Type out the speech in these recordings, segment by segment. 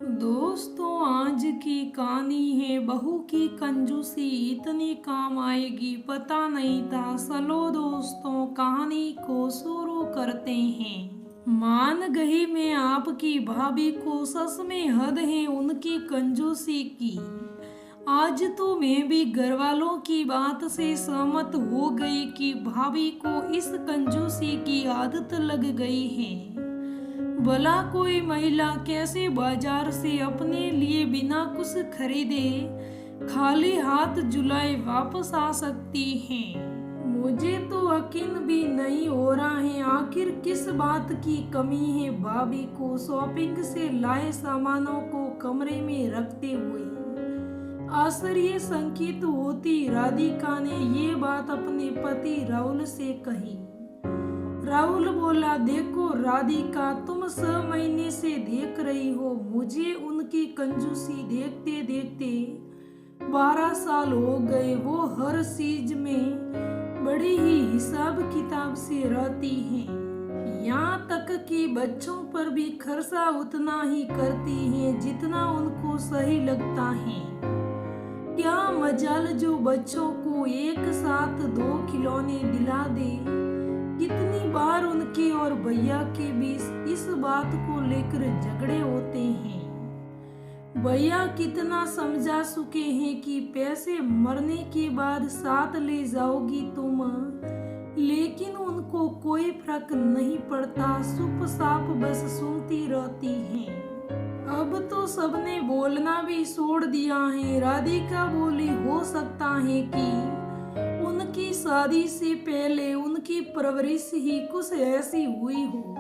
दोस्तों, आज की कहानी है बहू की कंजूसी इतनी काम आएगी पता नहीं था। चलो दोस्तों, कहानी को शुरू करते हैं। मान गई मैं आपकी भाभी को, सच में हद है उनकी कंजूसी की। आज तो मैं भी घर वालों की बात से सहमत हो गई कि भाभी को इस कंजूसी की आदत लग गई है। भला कोई महिला कैसे बाजार से अपने लिए बिना कुछ खरीदे खाली हाथ झुलाए वापस आ सकती है। मुझे तो यकीन भी नहीं हो रहा है आखिर किस बात की कमी है भाभी को शॉपिंग से लाए सामानों को कमरे में रखते हुए। आश्चर्यचकित होती राधिका ने ये बात अपने पति राहुल से कही। राहुल बोला, देखो राधिका, तुम 6 महीने से देख रही हो, मुझे उनकी कंजूसी देखते देखते 12 साल हो गए। वो हर चीज में बड़ी ही हिसाब किताब से रहती हैं। यहाँ तक कि बच्चों पर भी खर्चा उतना ही करती हैं जितना उनको सही लगता है। क्या मजाल जो बच्चों को एक साथ 2 खिलौने दिला दे। कितनी बार उनके और भैया के बीच इस बात को लेकर झगड़े होते हैं। भैया कितना समझा चुके हैं कि पैसे मरने के बाद साथ ले जाओगी तुम, लेकिन उनको कोई फर्क नहीं पड़ता, चुपचाप बस सुनती रहती हैं। अब तो सबने बोलना भी छोड़ दिया है। राधिका बोली, हो सकता है कि उनकी शादी से पहले उनकी परवरिश ही कुछ ऐसी हुई हो।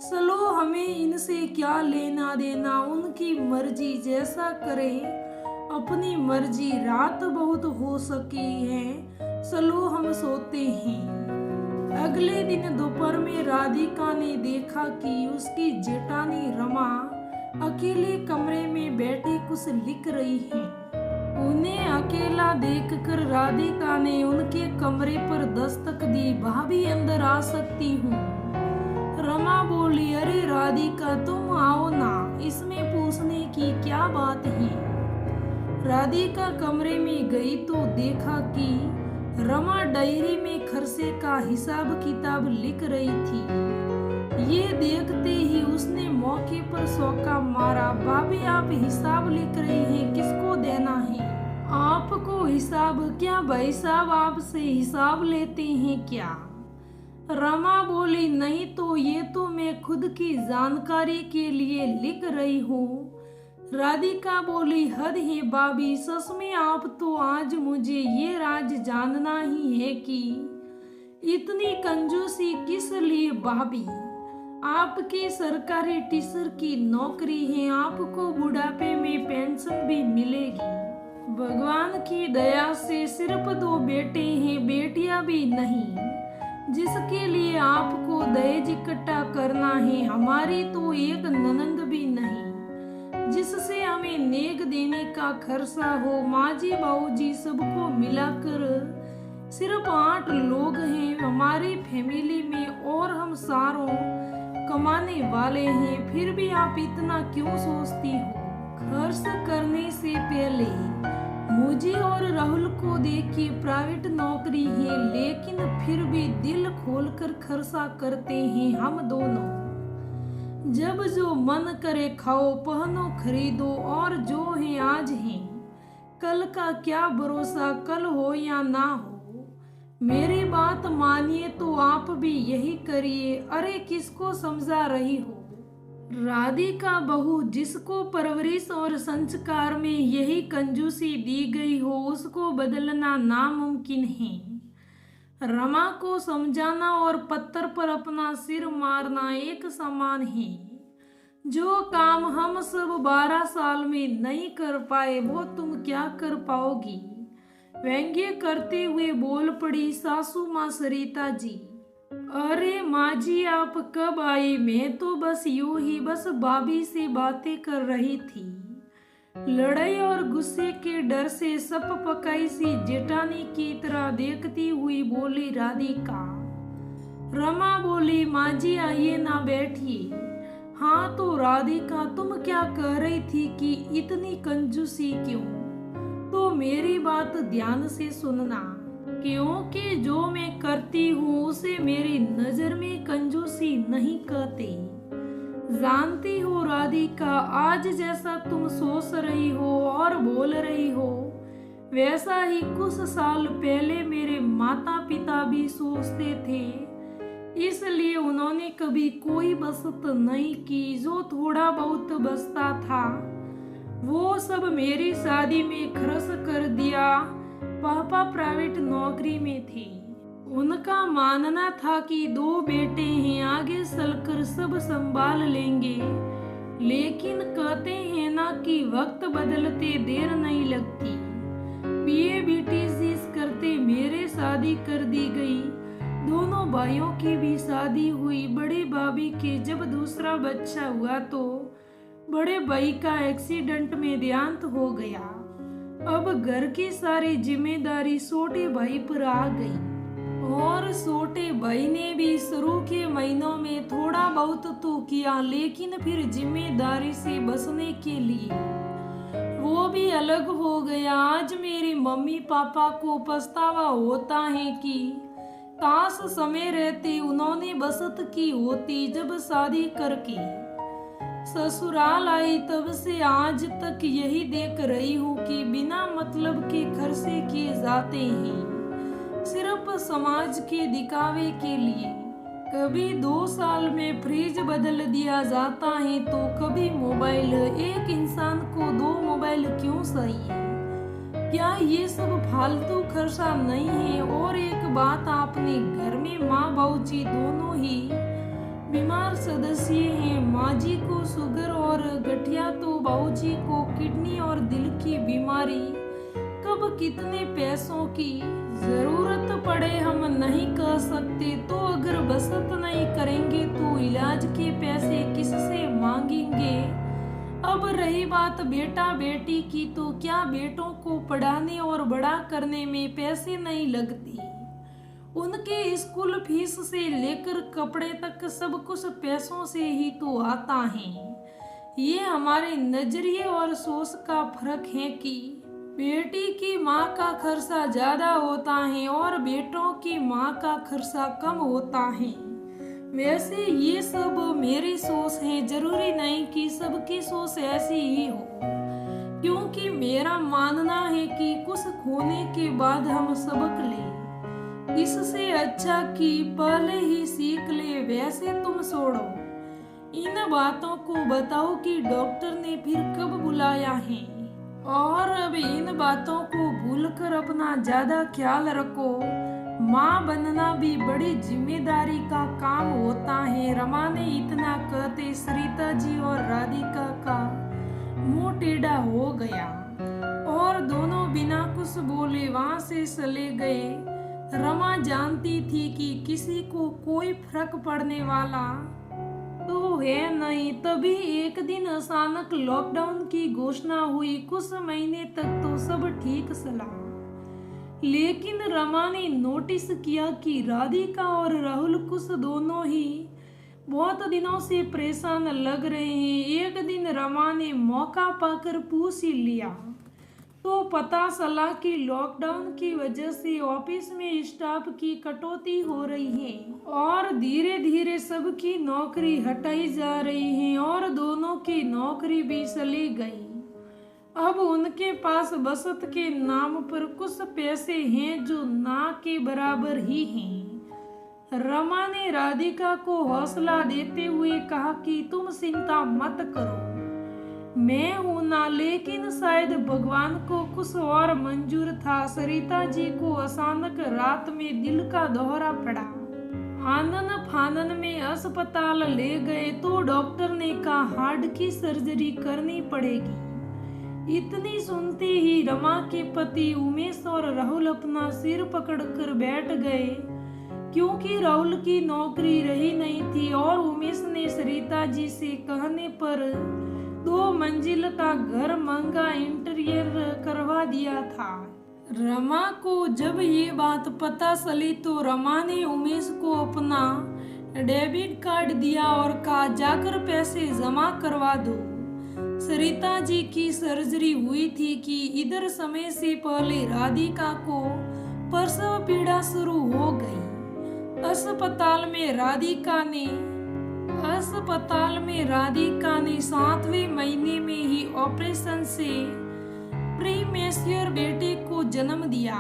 चलो, हमें इनसे क्या लेना देना, उनकी मर्जी, जैसा करें अपनी मर्जी। रात बहुत हो सकी है, चलो हम सोते हैं। अगले दिन दोपहर में राधिका ने देखा कि उसकी जेठानी रमा अकेले कमरे में बैठे कुछ लिख रही है। उन्हें अकेला देखकर राधिका ने उनके कमरे पर दस्तक दी। भाभी, अंदर आ सकती हूँ? रमा बोली, अरे राधिका, तुम आओ ना, इसमें पूछने की क्या बात है। राधिका कमरे में गई तो देखा कि रमा डायरी में खर्चे का हिसाब किताब लिख रही थी। ये देखते ही उसने मौके पर चौका मारा। भाभी, आप हिसाब लिख रही हैं, किसको देना है? आपको हिसाब? क्या भाई साहब आपसे हिसाब लेते हैं क्या? रमा बोली, नहीं तो ये तो मैं खुद की जानकारी के लिए लिख रही हूँ। राधिका बोली, हद है भाभी, सच में आप तो आज मुझे ये राज जानना ही है कि इतनी कंजूसी किस लिए। भाभी, आपकी सरकारी टीचर की नौकरी है, आपको बुढ़ापे में पेंशन भी मिलेगी। भगवान की दया से सिर्फ 2 बेटे हैं, बेटियां भी नहीं, जिसके लिए आपको दहेज इकट्ठा करना है। हमारी तो एक ननंद भी नहीं, जिससे हमें नेक देने का खर्चा हो। माँ जी, बाबू जी सबको मिलाकर सिर्फ 8 लोग हैं हमारी फैमिली में, और हम सारों कमाने वाले हैं। फिर भी आप इतना क्यों सोचती हो? खर्च करने से पहले मुझे और राहुल को देखिए, प्राइवेट नौकरी है, लेकिन फिर भी दिल खोलकर खर्चा करते हैं हम दोनों। जब जो मन करे खाओ, पहनो, खरीदो, और जो है आज है, कल का क्या भरोसा, कल हो या ना हो। मेरी बात मानिए तो आप भी यही करिए। अरे, किसको समझा रही हो? राधिका बहू, जिसको परवरिश और संस्कार में यही कंजूसी दी गई हो, उसको बदलना नामुमकिन है। रमा को समझाना और पत्थर पर अपना सिर मारना एक समान है। जो काम हम सब 12 साल में नहीं कर पाए, वो तुम क्या कर पाओगी? व्यंग्य करते हुए बोल पड़ी सासू माँ सरिता जी। अरे माँ जी, आप कब आई? मैं तो बस यूं ही बस भाभी से बातें कर रही थी। लड़ाई और गुस्से के डर से सप पकाई सी जेठानी की तरह देखती हुई बोली राधिका। रमा बोली, माँ जी आइए ना, बैठिए। हाँ तो राधिका, तुम क्या कह रही रही थी कि इतनी कंजूसी क्यों। तो मेरी बात ध्यान से सुनना, क्योंकि जो मैं करती हूँ उसे मेरी नजर में कंजूसी नहीं कहते। जानती हो राधिका, आज जैसा तुम सोच रही हो और बोल रही हो, वैसा ही कुछ साल पहले मेरे माता पिता भी सोचते थे। इसलिए उन्होंने कभी कोई बचत नहीं की। जो थोड़ा बहुत बचता था वो सब मेरी शादी में खर्च कर दिया। पापा प्राइवेट नौकरी में थे। उनका मानना था कि 2 बेटे हैं, आगे चलकर सब संभाल लेंगे। लेकिन कहते हैं ना कि वक्त बदलते देर नहीं लगती। बीए बीटीसी करते मेरे शादी कर दी गई। दोनों भाइयों की भी शादी हुई। बड़े भाभी के जब दूसरा बच्चा हुआ तो बड़े भाई का एक्सीडेंट में देहांत हो गया। अब घर की सारी जिम्मेदारी छोटे भाई पर आ गई। और छोटे भाई ने भी शुरू के महीनों में थोड़ा बहुत तो किया, लेकिन फिर जिम्मेदारी से बचने के लिए वो भी अलग हो गया। आज मेरी मम्मी पापा को पछतावा होता है कि काश समय रहते उन्होंने बचत की होती। जब शादी करके ससुराल आई तब से आज तक यही देख रही हूँ कि बिना मतलब के खर्चे किए जाते हैं, सिर्फ समाज के दिखावे के लिए। कभी 2 साल में फ्रिज बदल दिया जाता है तो कभी मोबाइल। एक इंसान को 2 मोबाइल क्यों चाहिए? क्या ये सब फालतू खर्चा नहीं है? और एक बात, आपने घर में माँ बाबूजी दोनों ही बीमार सदस्य हैं। माँ जी को शुगर और गठिया तो बाबूजी को किडनी और दिल की बीमारी। कब कितने पैसों की जरूरत पड़े हम नहीं कह सकते। तो अगर बचत नहीं करेंगे तो इलाज के पैसे किससे मांगेंगे? अब रही बात बेटा बेटी की, तो क्या बेटों को पढ़ाने और बड़ा करने में पैसे नहीं लगते? उनके स्कूल फीस से लेकर कपड़े तक सब कुछ पैसों से ही तो आता है। ये हमारे नजरिए और सोच का फर्क है कि बेटी की माँ का खर्चा ज्यादा होता है और बेटों की माँ का खर्चा कम होता है। वैसे ये सब मेरी सोच है, जरूरी नहीं कि सबकी सोच ऐसी ही हो। क्योंकि मेरा मानना है कि कुछ खोने के बाद हम सबक लें। इससे अच्छा कि पहले ही सीख ले। वैसे तुम छोड़ो इन बातों को, बताओ कि डॉक्टर ने फिर कब बुलाया है? और अब इन बातों को भूलकर अपना ज्यादा ख्याल रखो। माँ बनना भी बड़ी जिम्मेदारी का काम होता है। रमा ने इतना कहते सरिता जी और राधिका का मुंह टेढ़ा हो गया और दोनों बिना कुछ बोले वहां से चले गए। रमा जानती थी कि किसी को कोई फर्क पड़ने वाला तो है नहीं। तभी एक दिन अचानक लॉकडाउन की घोषणा हुई। कुछ महीने तक तो सब ठीक चला, लेकिन रमा ने नोटिस किया कि राधिका और राहुल कुछ दोनों ही बहुत दिनों से परेशान लग रहे हैं। एक दिन रमा ने मौका पाकर पूछ ही लिया तो पता चला कि लॉकडाउन की वजह से ऑफिस में स्टाफ की कटौती हो रही है और धीरे धीरे सबकी नौकरी हटाई जा रही है और दोनों की नौकरी भी चली गई। अब उनके पास बचत के नाम पर कुछ पैसे हैं जो ना के बराबर ही हैं। रमा ने राधिका को हौसला देते हुए कहा कि तुम चिंता मत करो, मैं हूं ना। लेकिन शायद भगवान को कुछ और मंजूर था। सरिता जी को अचानक रात में दिल का दौरा पड़ा। आनन फानन में अस्पताल ले गए तो डॉक्टर ने कहा हार्ट की सर्जरी करनी पड़ेगी। इतनी सुनते ही रमा के पति उमेश और राहुल अपना सिर पकड़कर बैठ गए, क्योंकि राहुल की नौकरी रही नहीं थी और उमेश ने सरिता जी से कहने पर 2 मंजिल का घर महंगा इंटीरियर करवा दिया था। रमा को जब ये बात पता चली तो रमा ने उमेश को अपना डेबिट कार्ड दिया और कहा जाकर पैसे जमा करवा दो। सरिता जी की सर्जरी हुई थी कि इधर समय से पहले राधिका को प्रसव पीड़ा शुरू हो गई। अस्पताल में राधिका ने 7वें महीने में ही ऑपरेशन से प्रीमेच्योर बेटे को जन्म दिया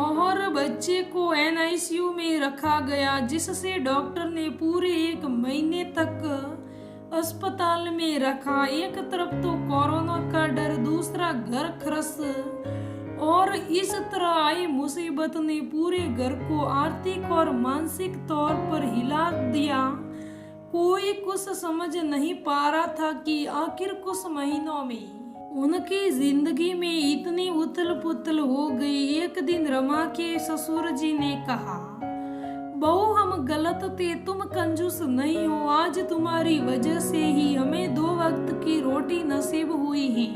और बच्चे को NICU में रखा गया, जिससे डॉक्टर ने पूरे 1 महीने तक अस्पताल में रखा। एक तरफ तो कोरोना का डर, दूसरा घर खर्च, और इस तरह आई मुसीबत ने पूरे घर को आर्थिक और मानसिक तौर पर हिला दिया। कोई कुछ समझ नहीं पा रहा था कि आखिर कुछ महीनों में उनकी जिंदगी में इतनी उथल पुथल हो गई। एक दिन रमा के ससुर जी ने कहा, बहू हम गलत थे, तुम कंजूस नहीं हो। आज तुम्हारी वजह से ही हमें 2 वक्त की रोटी नसीब हुई है,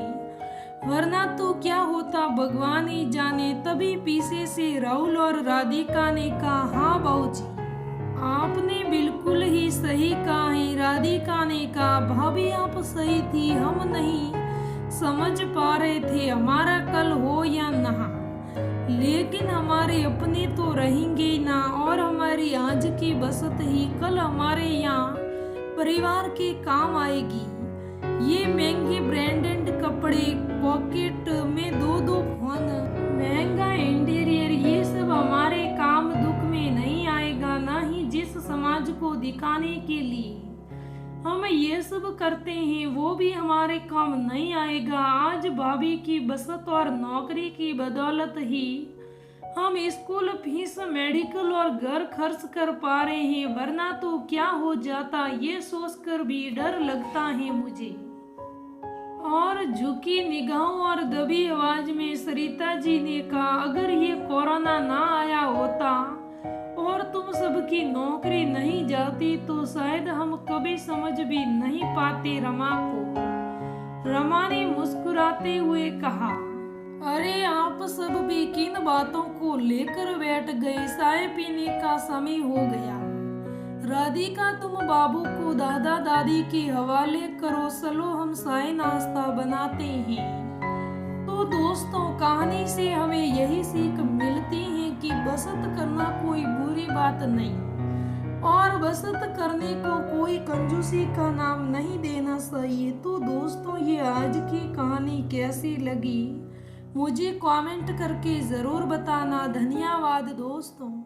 वरना तो क्या होता भगवान ही जाने। तभी पीछे से राहुल और राधिका ने कहा, हाँ बहू जी आपने बिल्कुल ही सही कहा है। राधिका ने कहा, भाभी आप सही थी, हम नहीं समझ पा रहे थे हमारा कल हो या ना, लेकिन हमारे अपने तो रहेंगे ना, और हमारी आज की बचत ही कल हमारे यहाँ परिवार के काम आएगी। ये महंगे ब्रांडेड कपड़े, पॉकेट में 2-2 फोन, महंगा इंटीरियर, ये सब हमारे काम दुख में नहीं आएगा, ना ही जिस समाज को दिखाने के लिए हम ये सब करते हैं वो भी हमारे काम नहीं आएगा। आज भाभी की बचत और नौकरी की बदौलत ही हम स्कूल फीस, मेडिकल और घर खर्च कर पा रहे हैं, वरना तो क्या हो जाता ये सोचकर भी डर लगता है मुझे। और झुकी निगाहों और दबी आवाज में सरिता जी ने कहा, अगर ये कोरोना ना आया होता और तुम सबकी नौकरी नहीं जाती तो शायद हम कभी समझ भी नहीं पाते रमा को। रमा ने मुस्कुराते हुए कहा, अरे आप सब भी किन बातों को लेकर बैठ गए, चाय पीने का समय हो गया। राधिका तुम बाबू को दादा दादी के हवाले करो, चलो हम चाय नाश्ता बनाते हैं। तो दोस्तों कहानी से हमें यही सीख मिलती है कि बचत करना कोई बुरी बात नहीं, और बचत करने को कोई कंजूसी का नाम नहीं देना चाहिए। तो दोस्तों ये आज की कहानी कैसी लगी मुझे कमेंट करके जरूर बताना। धन्यवाद दोस्तों।